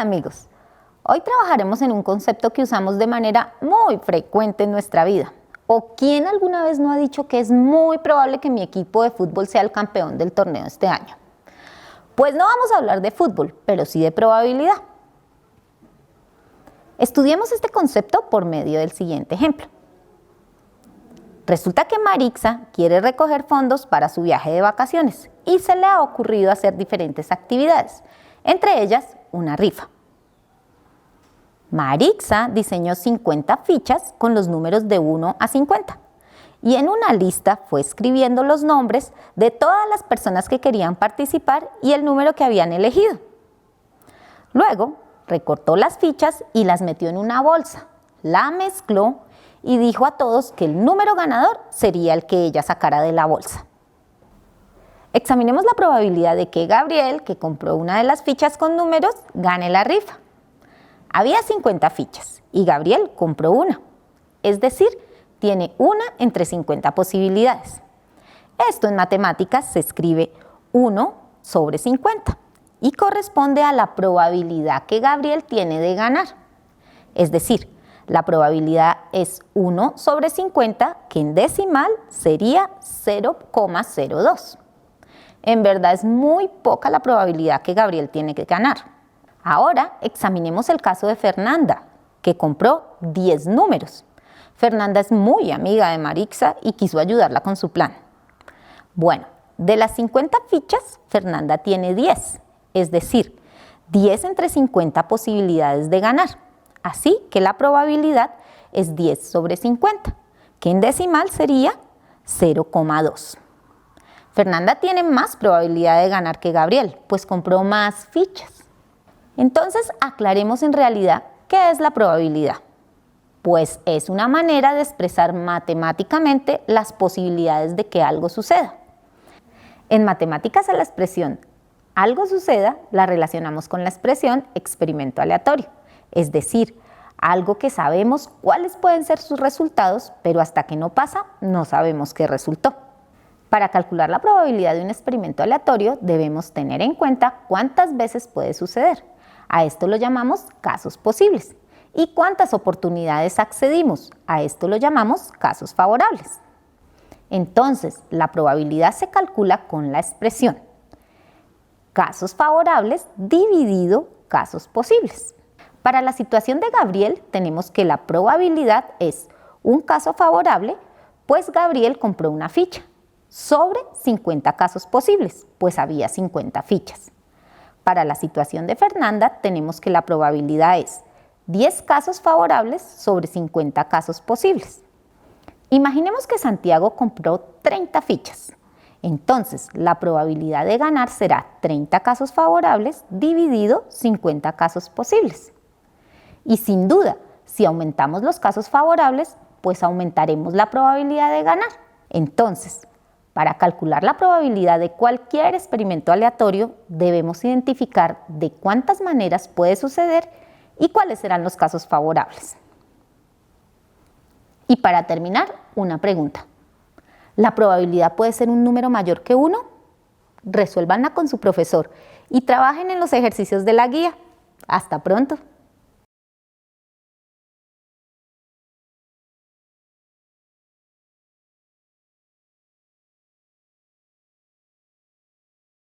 Hola amigos, hoy trabajaremos en un concepto que usamos de manera muy frecuente en nuestra vida. ¿O quién alguna vez no ha dicho que es muy probable que mi equipo de fútbol sea el campeón del torneo este año? Pues no vamos a hablar de fútbol, pero sí de probabilidad. Estudiemos este concepto por medio del siguiente ejemplo. Resulta que Marixa quiere recoger fondos para su viaje de vacaciones y se le ha ocurrido hacer diferentes actividades, entre ellas una rifa. Marixa diseñó 50 fichas con los números de 1 a 50 y en una lista fue escribiendo los nombres de todas las personas que querían participar y el número que habían elegido. Luego recortó las fichas y las metió en una bolsa, la mezcló y dijo a todos que el número ganador sería el que ella sacara de la bolsa. Examinemos la probabilidad de que Gabriel, que compró una de las fichas con números, gane la rifa. Había 50 fichas y Gabriel compró una, es decir, tiene una entre 50 posibilidades. Esto en matemáticas se escribe 1 sobre 50 y corresponde a la probabilidad que Gabriel tiene de ganar. Es decir, la probabilidad es 1 sobre 50, que en decimal sería 0,02. En verdad es muy poca la probabilidad que Gabriel tiene que ganar. Ahora examinemos el caso de Fernanda, que compró 10 números. Fernanda es muy amiga de Marixa y quiso ayudarla con su plan. Bueno, de las 50 fichas, Fernanda tiene 10, es decir, 10 entre 50 posibilidades de ganar. Así que la probabilidad es 10 sobre 50, que en decimal sería 0,2. Fernanda tiene más probabilidad de ganar que Gabriel, pues compró más fichas. Entonces, aclaremos en realidad qué es la probabilidad. Pues es una manera de expresar matemáticamente las posibilidades de que algo suceda. En matemáticas a la expresión algo suceda la relacionamos con la expresión experimento aleatorio, es decir, algo que sabemos cuáles pueden ser sus resultados, pero hasta que no pasa no sabemos qué resultó. Para calcular la probabilidad de un experimento aleatorio debemos tener en cuenta cuántas veces puede suceder. A esto lo llamamos casos posibles. ¿Y cuántas oportunidades accedimos? A esto lo llamamos casos favorables. Entonces, la probabilidad se calcula con la expresión casos favorables dividido casos posibles. Para la situación de Gabriel tenemos que la probabilidad es un caso favorable, pues Gabriel compró una ficha, sobre 50 casos posibles, pues había 50 fichas. Para la situación de Fernanda tenemos que la probabilidad es 10 casos favorables sobre 50 casos posibles. Imaginemos que Santiago compró 30 fichas. Entonces, la probabilidad de ganar será 30 casos favorables dividido 50 casos posibles. Y sin duda, si aumentamos los casos favorables, pues aumentaremos la probabilidad de ganar. Entonces, para calcular la probabilidad de cualquier experimento aleatorio, debemos identificar de cuántas maneras puede suceder y cuáles serán los casos favorables. Y para terminar, una pregunta. ¿La probabilidad puede ser un número mayor que 1? Resuélvanla con su profesor y trabajen en los ejercicios de la guía. ¡Hasta pronto!